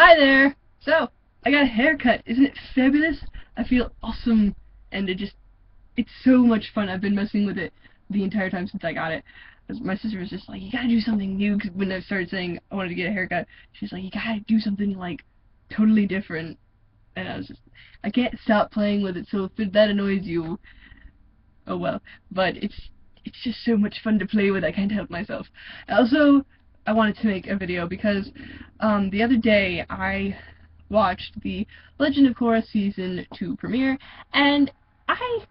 Hi there! So, I got a haircut. Isn't it fabulous? I feel awesome, and it's so much fun. I've been messing with it the entire time since I got it. 'Cause my sister was just like, you gotta do something new, 'cause when I started saying I wanted to get a haircut, she's like, you gotta do something, like, totally different. And I was just, I can't stop playing with it, so if that annoys you, oh well. But it's just so much fun to play with, I can't help myself. Also, I wanted to make a video because the other day I watched the Legend of Korra Season 2 premiere, and I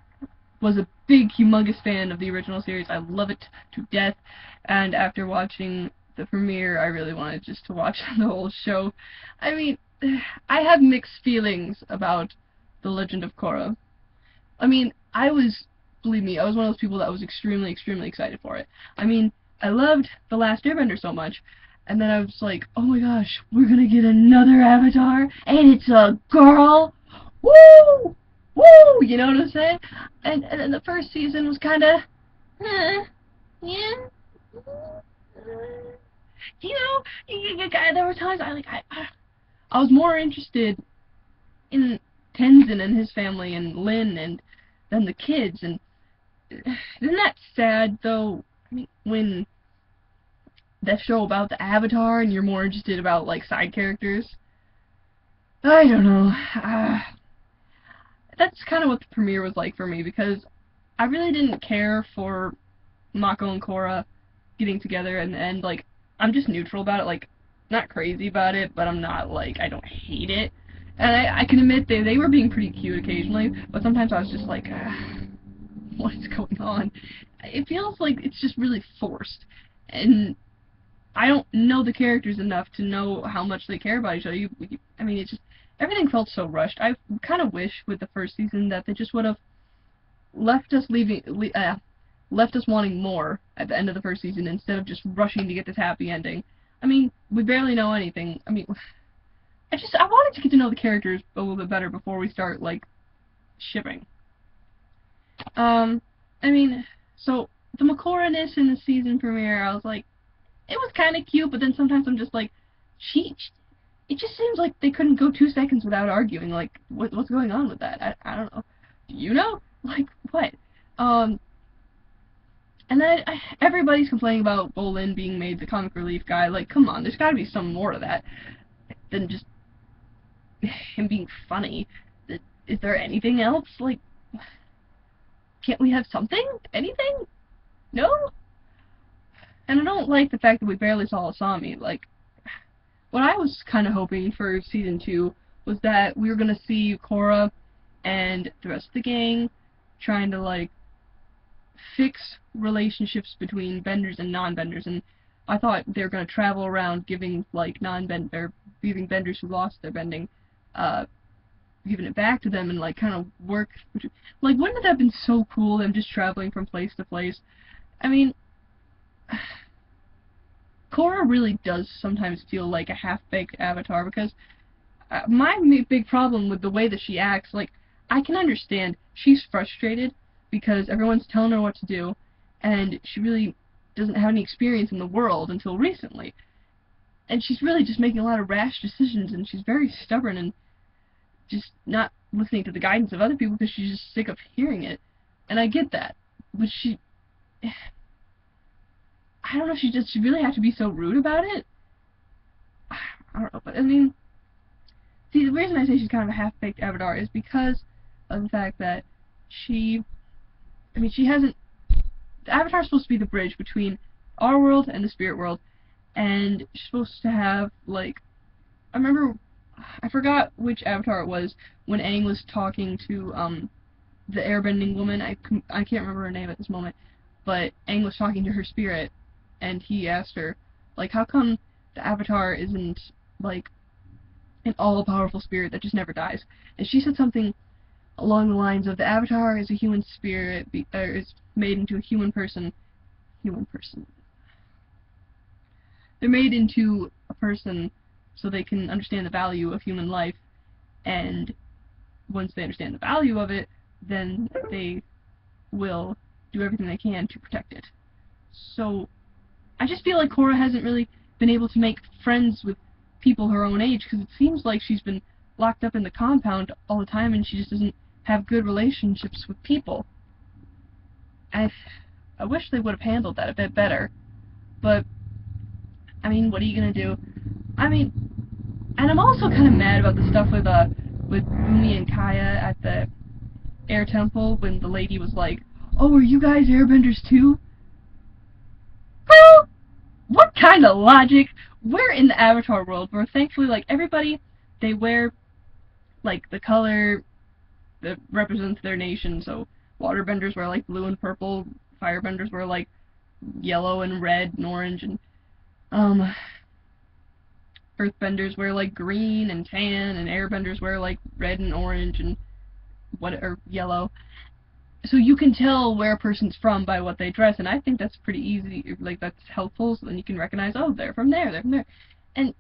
was a big, humongous fan of the original series. I love it to death, and after watching the premiere, I really wanted just to watch the whole show. I mean, I have mixed feelings about the Legend of Korra. I mean, believe me, I was one of those people that was extremely, extremely excited for it. I mean, I loved The Last Airbender so much, and then I was like, oh my gosh, we're gonna get another Avatar, and it's a girl! Woo! Woo! You know what I'm saying? And then the first season was kinda, yeah, you know, there were times I was more interested in Tenzin and his family and Lin and than the kids, and isn't that sad though? I mean, when that show about the Avatar and you're more interested about like side characters. I don't know. That's kind of what the premiere was like for me, because I really didn't care for Mako and Korra getting together in the end. Like, I'm just neutral about it. Like, not crazy about it, but I'm not like, I don't hate it. And I can admit they were being pretty cute occasionally, but sometimes I was just like, what is going on? It feels like it's just really forced, and I don't know the characters enough to know how much they care about each other. I mean, it's just, everything felt so rushed. I kind of wish with the first season that they just would have left us left us wanting more at the end of the first season instead of just rushing to get this happy ending. I mean, we barely know anything. I mean, I wanted to get to know the characters a little bit better before we start, like, shipping. I mean, so, the Makoraness in the season premiere, I was like, it was kind of cute, but then sometimes I'm just like, it just seems like they couldn't go 2 seconds without arguing. Like, what's going on with that? I don't know. Do you know? Like, what? And then everybody's complaining about Bolin being made the comic relief guy. Like, come on, there's gotta be some more to that than just him being funny. Is there anything else? Like, can't we have something? Anything? No? And I don't like the fact that we barely saw Asami. Like, what I was kind of hoping for Season 2 was that we were going to see Korra and the rest of the gang trying to, like, fix relationships between benders and non-benders, and I thought they were going to travel around giving, like, giving benders who lost their bending, giving it back to them and, like, kind of work. Like, wouldn't that have been so cool, them just traveling from place to place? I mean, Korra really does sometimes feel like a half-baked Avatar, because my big problem with the way that she acts, like, I can understand she's frustrated because everyone's telling her what to do, and she really doesn't have any experience in the world until recently. And she's really just making a lot of rash decisions, and she's very stubborn and just not listening to the guidance of other people because she's just sick of hearing it. And I get that. But I don't know, she really have to be so rude about it? I don't know, but I mean, see, the reason I say she's kind of a half-baked Avatar is because of the fact that she hasn't, the Avatar's supposed to be the bridge between our world and the spirit world, and she's supposed to have, like, I forgot which Avatar it was, when Aang was talking to, the airbending woman. I can't remember her name at this moment, but Aang was talking to her spirit, and he asked her, like, how come the Avatar isn't, like, an all-powerful spirit that just never dies? And she said something along the lines of, the Avatar is a human spirit, is made into a human person. They're made into a person so they can understand the value of human life, and once they understand the value of it, then they will do everything they can to protect it. So I just feel like Korra hasn't really been able to make friends with people her own age, because it seems like she's been locked up in the compound all the time and she just doesn't have good relationships with people. I wish they would have handled that a bit better, but I mean, what are you gonna do? I mean, and I'm also kind of mad about the stuff with Bumi and Kaya at the air temple when the lady was like, "Oh, are you guys airbenders too?" Well, what kind of logic? We're in the Avatar world where thankfully, like, everybody, they wear, like, the color that represents their nation, so waterbenders wear, like, blue and purple, firebenders wear, like, yellow and red and orange, and, earthbenders wear, like, green and tan, and airbenders wear, like, red and orange and or yellow. So you can tell where a person's from by what they dress, and I think that's pretty easy, like, that's helpful, so then you can recognize, oh, they're from there, they're from there. And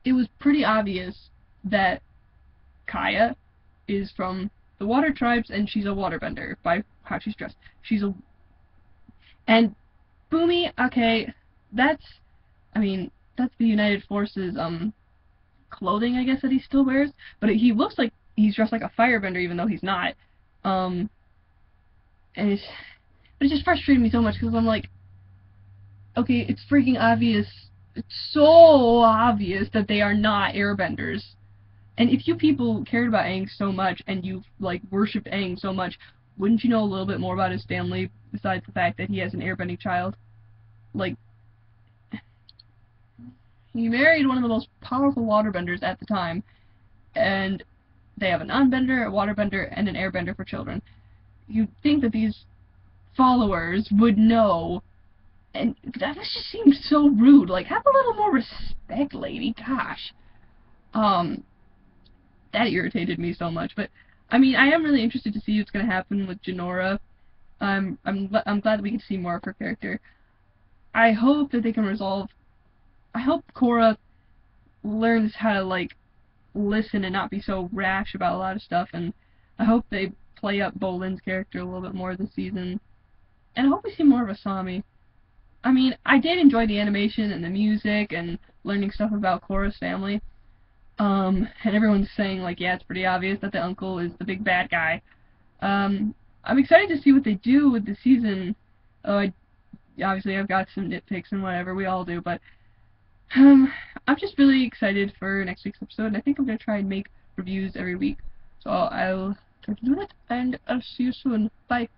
it was pretty obvious that Kaya is from the water tribes, and she's a waterbender by how she's dressed. And Bumi, okay, that's, I mean, that's the United Forces, clothing, I guess, that he still wears, but he looks like he's dressed like a firebender, even though he's not. And but it just frustrated me so much, because I'm like, okay, it's freaking obvious, it's so obvious that they are not airbenders. And if you people cared about Aang so much, and you, like, worshipped Aang so much, wouldn't you know a little bit more about his family, besides the fact that he has an airbending child? Like, he married one of the most powerful waterbenders at the time, and they have an unbender, a waterbender, and an airbender for children. You'd think that these followers would know, and that just seems so rude. Like, have a little more respect, lady. Gosh. That irritated me so much. But I mean, I am really interested to see what's going to happen with Jinora. I'm glad that we can see more of her character. I hope that they can resolve. I hope Korra learns how to, like, listen and not be so rash about a lot of stuff, and I hope they play up Bolin's character a little bit more this season. And I hope we see more of Asami. I mean, I did enjoy the animation and the music and learning stuff about Korra's family. And everyone's saying, like, yeah, it's pretty obvious that the uncle is the big bad guy. I'm excited to see what they do with the season. Obviously I've got some nitpicks and whatever, we all do, but I'm just really excited for next week's episode, and I think I'm going to try and make reviews every week. So I'll try to do that, and I'll see you soon. Bye.